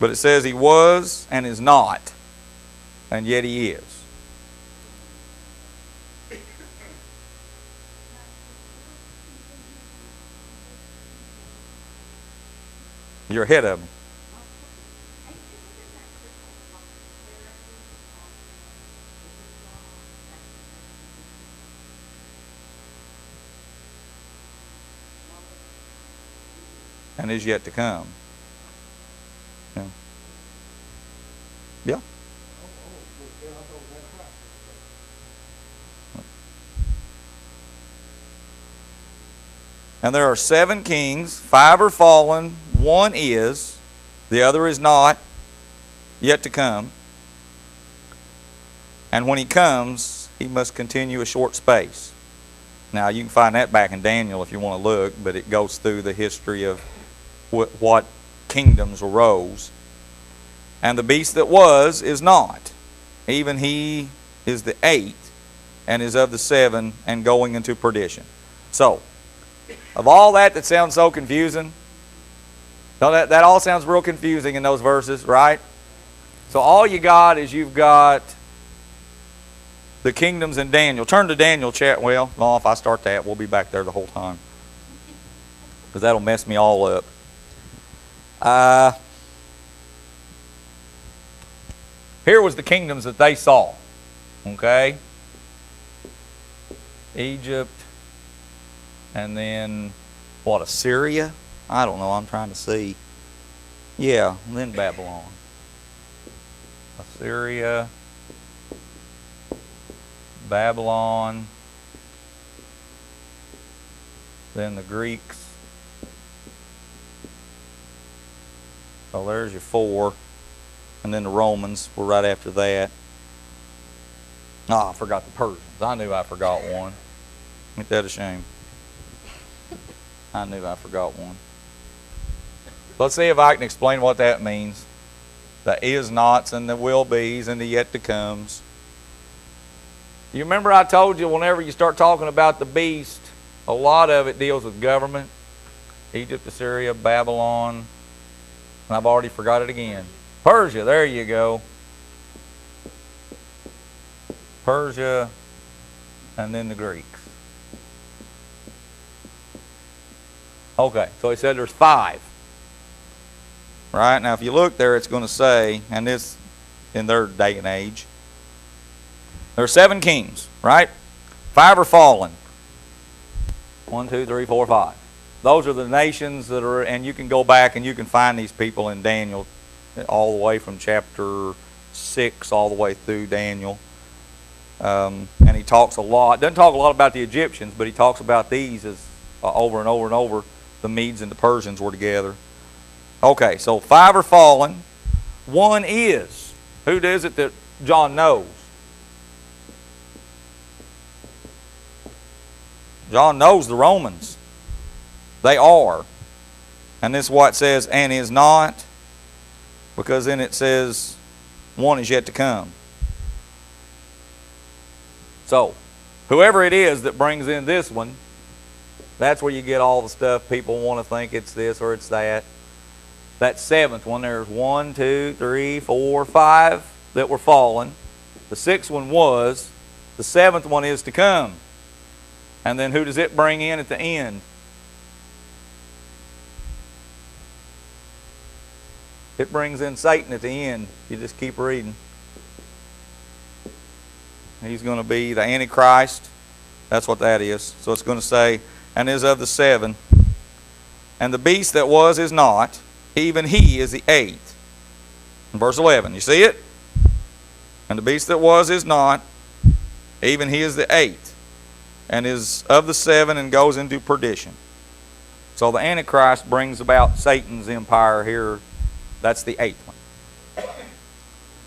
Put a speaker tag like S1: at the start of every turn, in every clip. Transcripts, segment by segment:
S1: But it says he was and is not, and yet he is. You're ahead of him. And is yet to come. Yeah. Yeah. And there are 7 kings, 5 are fallen, 1 is, the other is not, yet to come. And when he comes, he must continue a short space. Now, you can find that back in Daniel if you want to look, but it goes through the history of what kingdoms arose. And the beast that was is not. Even he is the 8th, and is of the 7, and going into perdition. So, of all that sounds so confusing, that all sounds real confusing in those verses, right? So all you got is you've got the kingdoms in Daniel. Turn to Daniel, chat. Well, if I start that, we'll be back there the whole time, because that'll mess me all up. Here was the kingdoms that they saw. Okay? Egypt. And then, what, Assyria? I don't know, I'm trying to see. Yeah, and then Babylon. Assyria, Babylon, then the Greeks. So there's your 4. And then the Romans were right after that. I forgot the Persians. I knew I forgot one. Ain't that a shame? I knew I forgot one. Let's see if I can explain what that means. The is nots and the will be's and the yet to comes. You remember I told you whenever you start talking about the beast, a lot of it deals with government. Egypt, Assyria, Babylon, and I've already forgot it again. Persia, there you go. Persia, and then the Greeks. Okay, so he said there's 5. Right, now if you look there, it's going to say, and this in their day and age, there are 7 kings, right? 5 are fallen. 1, 2, 3, 4, 5. Those are the nations that are, and you can go back and you can find these people in Daniel all the way from chapter 6 all the way through Daniel. And he talks a lot, doesn't talk a lot about the Egyptians, but he talks about these as over and over and over. The Medes and the Persians were together. Okay, so 5 are fallen. 1 is. Who is it that John knows? John knows the Romans. They are. And this is what it says, and is not, because then it says 1 is yet to come. So, whoever it is that brings in this one, that's where you get all the stuff people want to think it's this or it's that. That 7th one, there's 1, 2, 3, 4, 5 that were fallen. The 6th one was. The 7th one is to come. And then who does it bring in at the end? It brings in Satan at the end. You just keep reading. He's going to be the Antichrist. That's what that is. So it's going to say, and is of the 7. And the beast that was is not. Even he is the 8th. In verse 11, you see it? And the beast that was is not. Even he is the 8th. And is of the 7 and goes into perdition. So the Antichrist brings about Satan's empire here. That's the 8th one.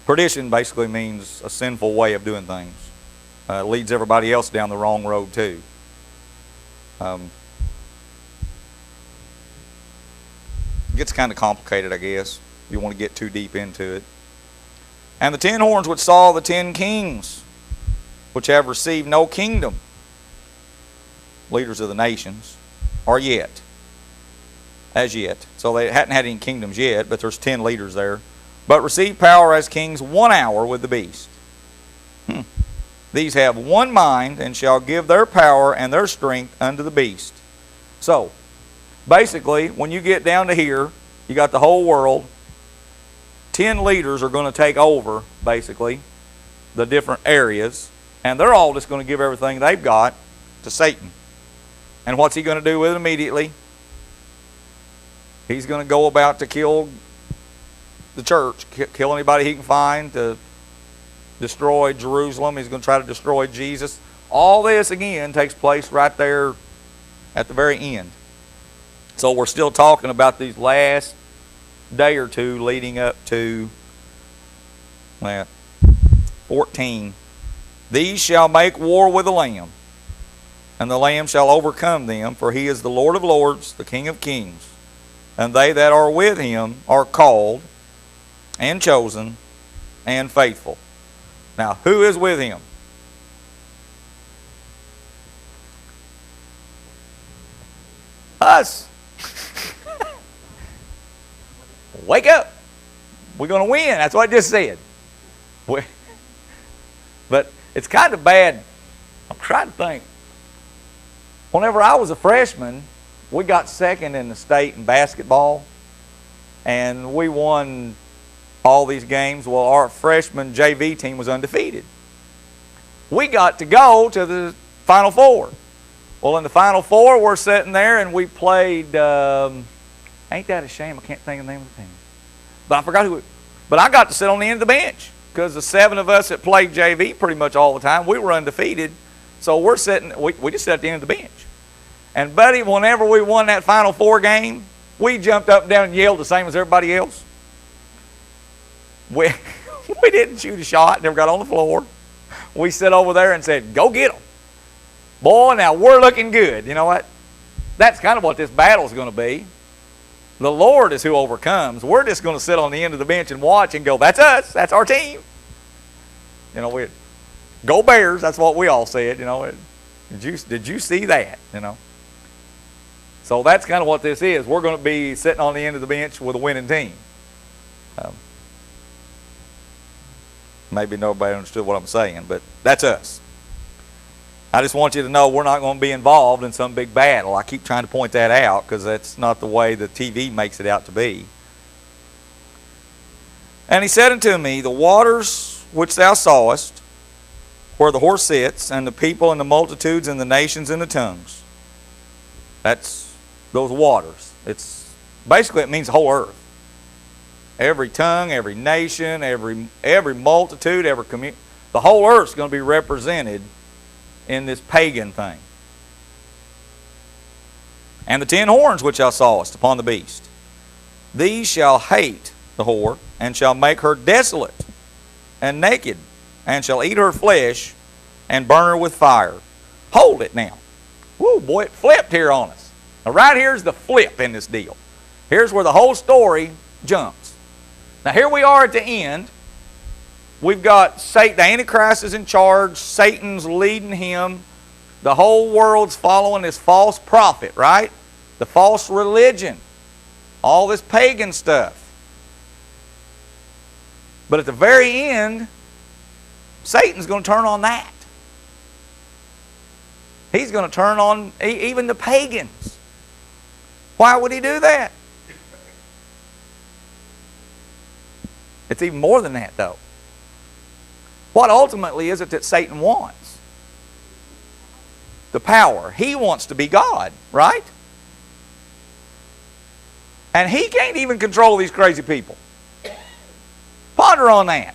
S1: Perdition basically means a sinful way of doing things. It leads everybody else down the wrong road too. It gets kind of complicated, I guess. You want to get too deep into it. And the 10 horns which saw the 10 kings, which have received no kingdom, leaders of the nations, are yet. as yet. So they hadn't had any kingdoms yet, but there's 10 leaders there. But receive power as kings 1 hour with the beast. These have one mind, and shall give their power and their strength unto the beast. So, basically, when you get down to here, you got the whole world. 10 leaders are going to take over, basically, the different areas. And they're all just going to give everything they've got to Satan. And what's he going to do with it immediately? He's going to go about to kill the church, kill anybody he can find, to destroy Jerusalem. He's going to try to destroy Jesus. All this, again, takes place right there at the very end. So we're still talking about these last day or two leading up to 14. These shall make war with the Lamb, and the Lamb shall overcome them, for he is the Lord of lords, the King of kings. And they that are with him are called and chosen and faithful. Now, who is with him? Us. Wake up. We're going to win. That's what I just said. But it's kind of bad. I'm trying to think. Whenever I was a freshman, we got second in the state in basketball. And we won all these games. Well, our freshman JV team was undefeated. We got to go to the Final Four. Well, in the Final Four, we're sitting there and we played, ain't that a shame? I can't think of the name of the team. But I forgot who but I got to sit on the end of the bench because the 7 of us that played JV pretty much all the time, we were undefeated. So we're sitting, we just sat at the end of the bench. And buddy, whenever we won that Final Four game, we jumped up and down and yelled the same as everybody else. We didn't shoot a shot, never got on the floor. We sat over there and said, go get them. Boy, now we're looking good. You know what? That's kind of what this battle is going to be. The Lord is who overcomes. We're just going to sit on the end of the bench and watch and go, that's us. That's our team. You know, go Bears. That's what we all said. You know, did you see that? You know. So that's kind of what this is. We're going to be sitting on the end of the bench with a winning team. Maybe nobody understood what I'm saying, but that's us. I just want you to know we're not going to be involved in some big battle. I keep trying to point that out because that's not the way the TV makes it out to be. And he said unto me, the waters which thou sawest, where the horse sits, and the people and the multitudes and the nations and the tongues. That's those waters. It's basically, it means the whole earth. Every tongue, every nation, every multitude, every community. The whole earth's going to be represented in this pagan thing. And the 10 horns which thou sawest upon the beast, these shall hate the whore, and shall make her desolate and naked, and shall eat her flesh, and burn her with fire. Hold it now. Woo, boy, it flipped here on us. Now right here's the flip in this deal. Here's where the whole story jumps. Now here we are at the end. We've got Satan, the Antichrist is in charge. Satan's leading him. The whole world's following this false prophet, right? The false religion. All this pagan stuff. But at the very end, Satan's going to turn on that. He's going to turn on even the pagans. Why would he do that? It's even more than that, though. What ultimately is it that Satan wants? The power. He wants to be God, right? And he can't even control these crazy people. Ponder on that.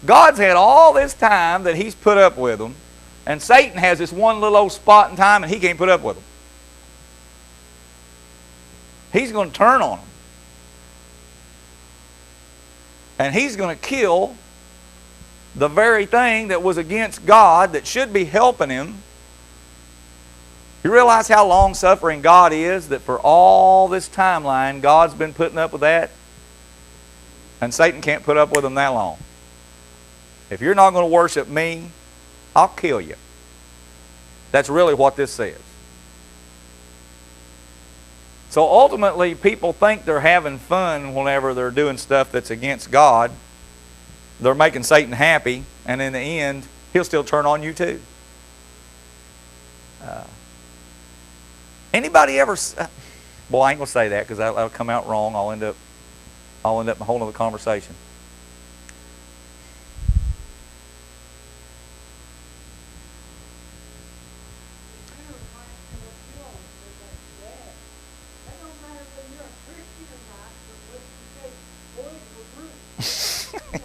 S1: God's had all this time that he's put up with them, and Satan has this one little old spot in time and he can't put up with them. He's going to turn on them. And he's going to kill the very thing that was against God that should be helping him. You realize how long-suffering God is, that for all this timeline, God's been putting up with that? And Satan can't put up with them that long. If you're not going to worship me, I'll kill you. That's really what this says. So ultimately, people think they're having fun whenever they're doing stuff that's against God. They're making Satan happy, and in the end, he'll still turn on you too. Anybody ever? Boy, I ain't gonna say that because that'll come out wrong. I'll end up in a whole other conversation.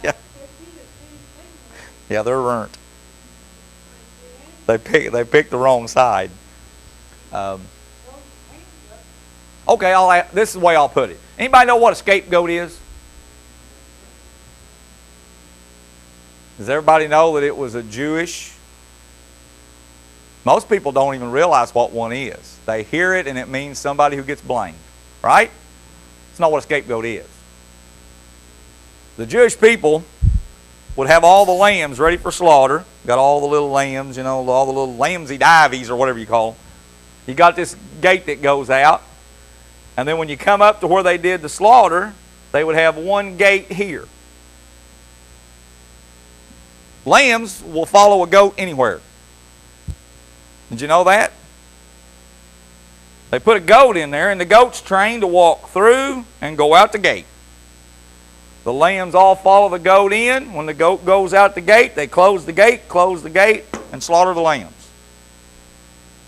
S1: Yeah. Yeah, they're burnt. They picked the wrong side. Okay, this is the way I'll put it. Anybody know what a scapegoat is? Does everybody know that it was a Jewish? Most people don't even realize what one is. They hear it and it means somebody who gets blamed, right? It's not what a scapegoat is. The Jewish people would have all the lambs ready for slaughter. Got all the little lambs, you know, all the little lambsy-divies or whatever you call them. You got this gate that goes out. And then when you come up to where they did the slaughter, they would have one gate here. Lambs will follow a goat anywhere. Did you know that? They put a goat in there, and the goat's trained to walk through and go out the gate. The lambs all follow the goat in. When the goat goes out the gate, they close the gate, and slaughter the lambs.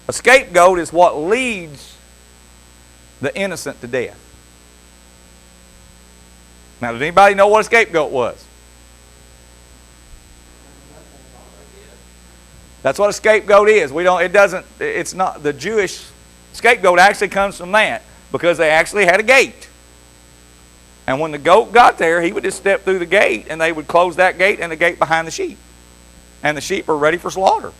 S1: A scapegoat is what leads the innocent to death. Now, does anybody know what a scapegoat was? That's what a scapegoat is. It's not, the Jewish scapegoat actually comes from that, because they actually had a gate. And when the goat got there, he would just step through the gate, and they would close that gate and the gate behind the sheep. And the sheep are ready for slaughter.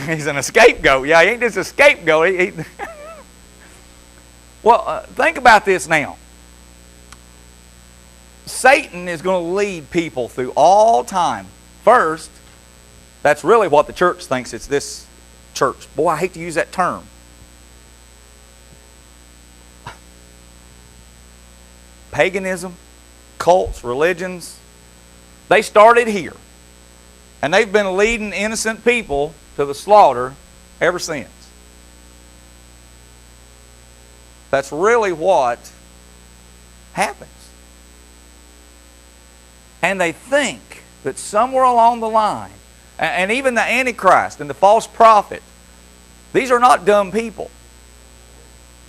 S1: He's an scapegoat. Yeah, he ain't just a scapegoat. Well, think about this now. Satan is going to lead people through all time. First, that's really what the church thinks. It's this church. Boy, I hate to use that term. Paganism, cults, religions, they started here. And they've been leading innocent people to the slaughter ever since. That's really what happens. And they think that somewhere along the line, and even the Antichrist and the false prophet, these are not dumb people.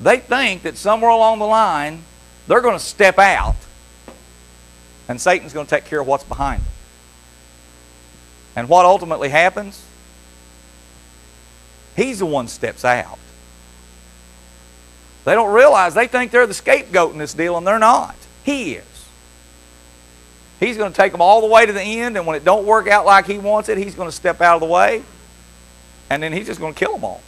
S1: They think that somewhere along the line, they're going to step out, and Satan's going to take care of what's behind them. And what ultimately happens? He's the one who steps out. They don't realize, they think they're the scapegoat in this deal, and they're not. He is. He's going to take them all the way to the end, and when it don't work out like he wants it, he's going to step out of the way, and then he's just going to kill them all.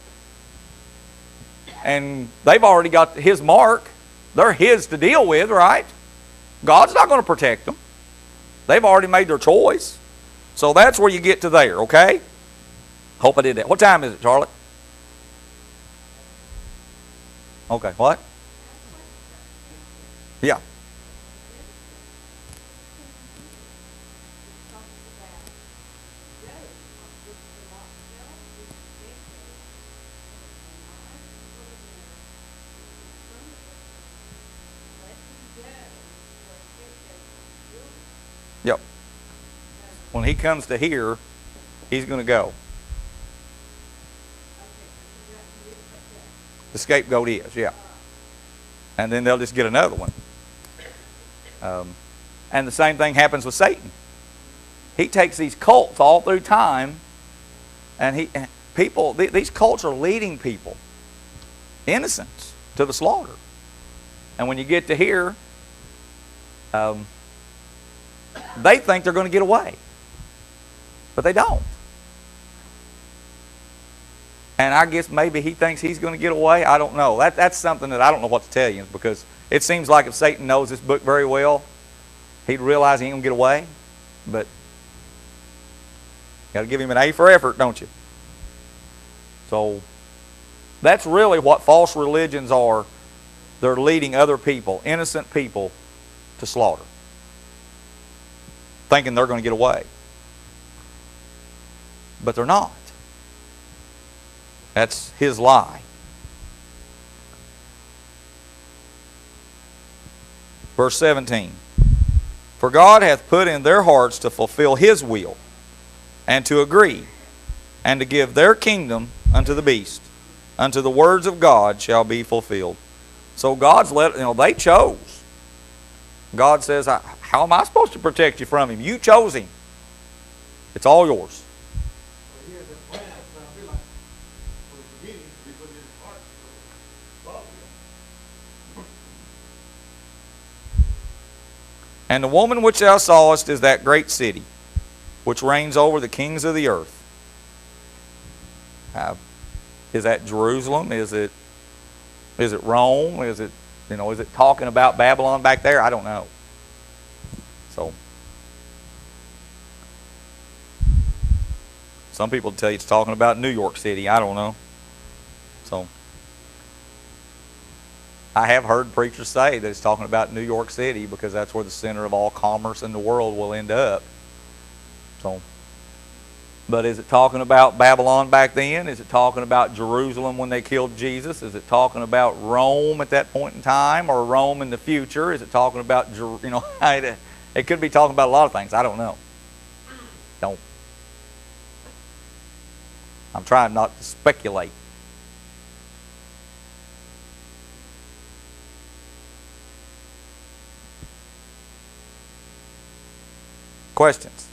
S1: And they've already got his mark. They're his to deal with, right? God's not going to protect them. They've already made their choice. So that's where you get to there, okay? Hope I did that. What time is it, Charlotte? Okay, what? Yeah. Yep. When he comes to here, he's going to go. The scapegoat is, yeah. And then they'll just get another one. And the same thing happens with Satan. He takes these cults all through time, and these cults are leading people, innocents, to the slaughter. And when you get to here, they think they're going to get away. But they don't. And I guess maybe he thinks he's going to get away. I don't know. That's something that I don't know what to tell you, because it seems like if Satan knows this book very well, he'd realize he ain't going to get away. But you got to give him an A for effort, don't you? So that's really what false religions are. They're leading other people, innocent people, to slaughter, thinking they're going to get away. But they're not. That's his lie. Verse 17. For God hath put in their hearts to fulfill his will, and to agree, and to give their kingdom unto the beast, unto the words of God shall be fulfilled. So God's they chose. God says, how am I supposed to protect you from him? You chose him. It's all yours. And the woman which thou sawest is that great city, which reigns over the kings of the earth. Is that Jerusalem? Is it Rome? Is it talking about Babylon back there? I don't know. So some people tell you it's talking about New York City. I don't know. So I have heard preachers say that it's talking about New York City because that's where the center of all commerce in the world will end up. So, but is it talking about Babylon back then? Is it talking about Jerusalem when they killed Jesus? Is it talking about Rome at that point in time, or Rome in the future? Is it talking about, it could be talking about a lot of things. I don't know. I'm trying not to speculate. Questions?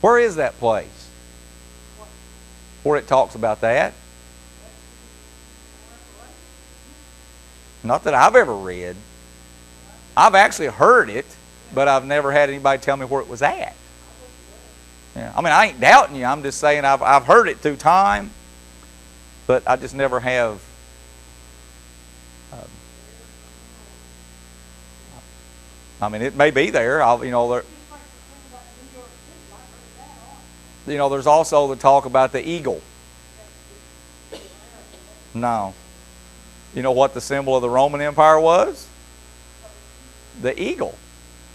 S1: Where is that place where it talks about that? Not that I've ever read. I've actually heard it, but I've never had anybody tell me where it was at. Yeah. I mean, I ain't doubting you. I'm just saying I've heard it through time, but I just never have. I mean, it may be there. There's also the talk about the eagle. No. You know what the symbol of the Roman Empire was? The eagle.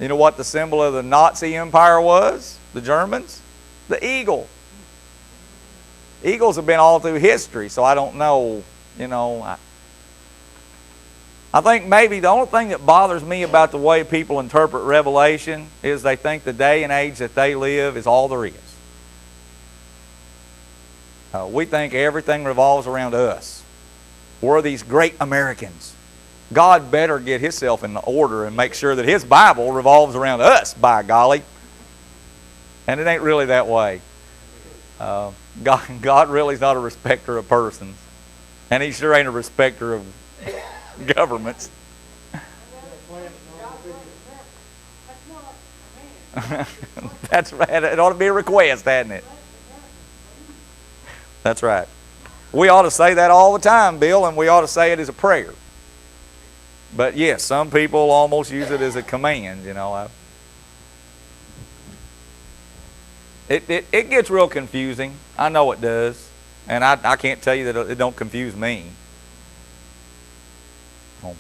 S1: You know what the symbol of the Nazi Empire was? The Germans? The eagle. Eagles have been all through history, so I don't know, I think maybe the only thing that bothers me about the way people interpret Revelation is they think the day and age that they live is all there is. We think everything revolves around us. We're these great Americans. God better get himself in order and make sure that his Bible revolves around us, by golly. And it ain't really that way. God really is not a respecter of persons. And he sure ain't a respecter of governments. That's right. It ought to be a request, hadn't it? That's right. We ought to say that all the time, Bill, and we ought to say it as a prayer. But yes, some people almost use it as a command, It gets real confusing. I know it does. And I can't tell you that it don't confuse me. Oh.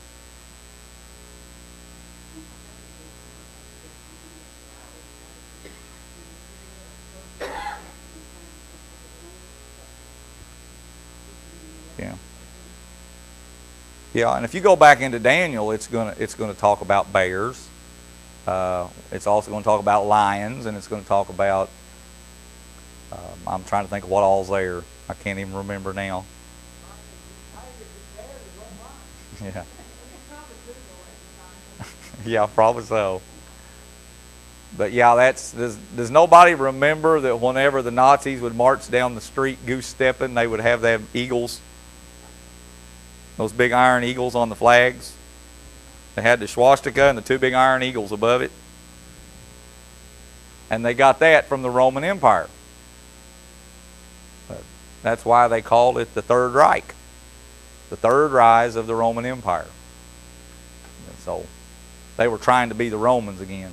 S1: Yeah. Yeah, and if you go back into Daniel, it's gonna talk about bears. It's also going to talk about lions, and it's going to talk about. I'm trying to think of what all's there. I can't even remember now. Yeah. Yeah, probably so. But yeah, does nobody remember that whenever the Nazis would march down the street goose stepping, they would have eagles? Those big iron eagles on the flags. They had the swastika and the two big iron eagles above it. And they got that from the Roman Empire. That's why they called it the Third Reich, the third rise of the Roman Empire. And so they were trying to be the Romans again.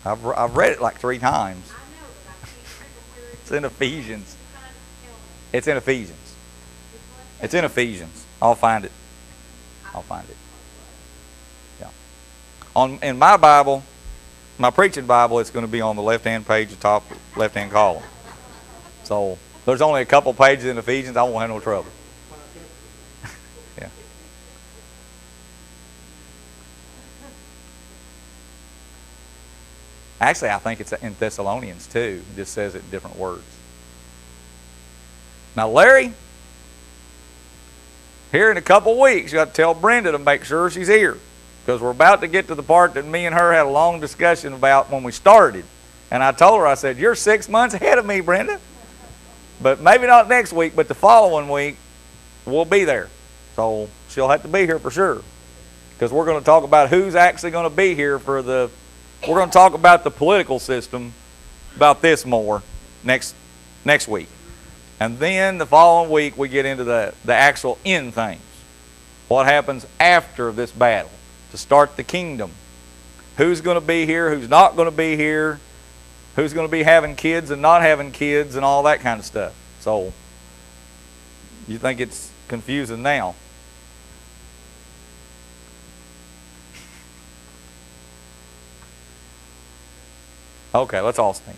S1: I've read it like 3 times. It's in Ephesians. It's in Ephesians. It's in Ephesians. I'll find it. I'll find it. Yeah. In my Bible, my preaching Bible, it's going to be on the left-hand page, the top left-hand column. So there's only a couple pages in Ephesians. I won't have no trouble. Yeah. Actually, I think it's in Thessalonians too. It just says it in different words. Now, Larry, here in a couple weeks, you got to tell Brenda to make sure she's here, because we're about to get to the part that me and her had a long discussion about when we started. And I told her, I said, you're 6 months ahead of me, Brenda. But maybe not next week, but the following week, we'll be there. So she'll have to be here for sure, because we're going to talk about who's actually going to be here for the... We're going to talk about the political system, about this more, next week. And then the following week, we get into the actual end things. What happens after this battle to start the kingdom. Who's going to be here, who's not going to be here, who's going to be having kids and not having kids, and all that kind of stuff. So, you think it's confusing now? Okay, let's all stand.